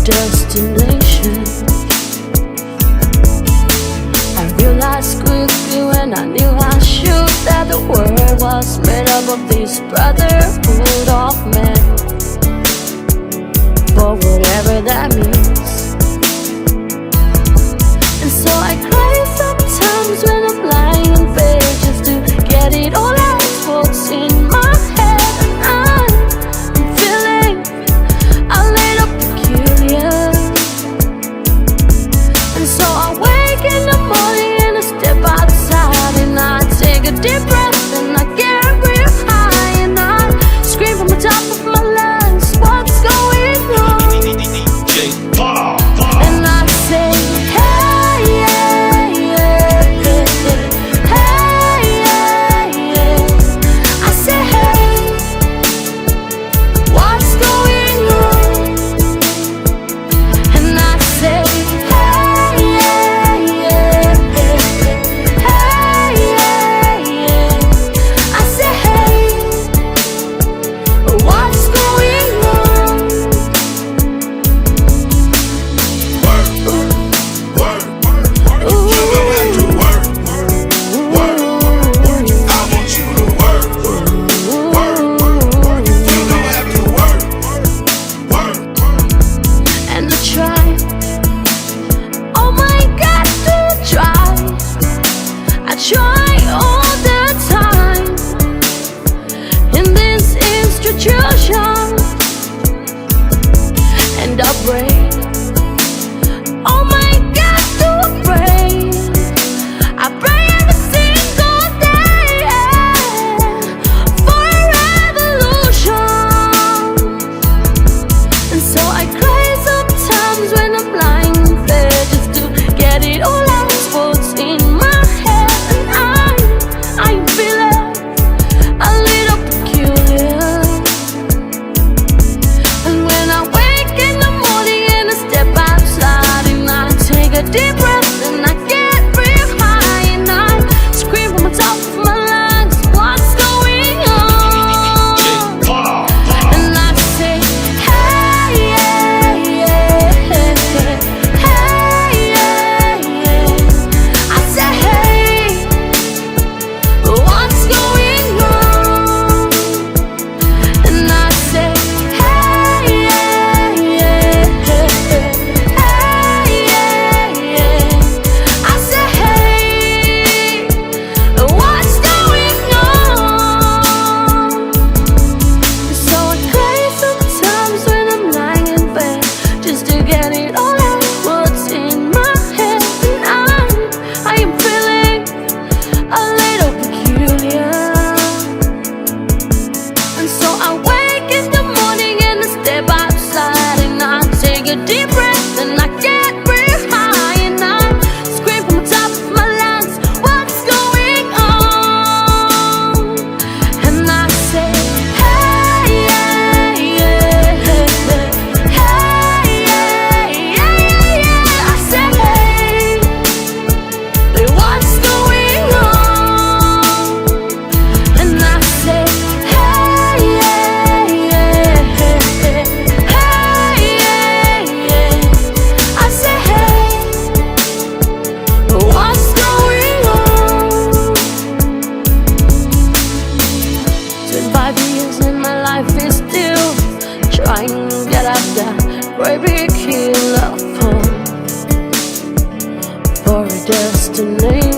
Destination. I realized quickly when I knew I should that the world was made up of this brotherhood of men, for whatever that means. And so I cry sometimes when I'm lying in bed just to get it all out what's in my head. And I'm feeling a little peculiar. And so I wake in the morning and I step outside and I take a deep breath and I get real high and I scream from the top of my lungs, what's going on? And I say, hey, yeah, yeah, yeah, yeah. Hey, yeah, yeah. I say, hey, what's going on? And I say, try all the time in this institution, and I pray, oh my God, to pray. I pray every single day for a revolution. And so I cry sometimes when I'm lying in bed just to get it all out what's in my head. I'm feeling a little peculiar. And when I wake in the morning and I step outside and I take a deep breath and I get real high and I scream from the top of my lungs, what's going on? And I say, hey, yeah, yeah, hey, yeah, yeah. I say, hey, what's going on? And I say, hey, yeah, yeah, hey, yeah, yeah. I say, hey, what's going on? So I cry sometimes when I'm lying in bed just to get it all out what's in my head. And I am feeling a little peculiar. And so I wake in the morning and I step outside and I take a deep breath and I get real high and I scream from the top of my lungs, what's going on? And I say, hey, yeah, yeah, hey, yeah, yeah, yeah. I say, hey, what's going on? And I say, hey, yeah, yeah, hey, yeah, yeah. I say, hey, what's going on? 25 years in my life is still trying to get up that great big hill of hope for a destination.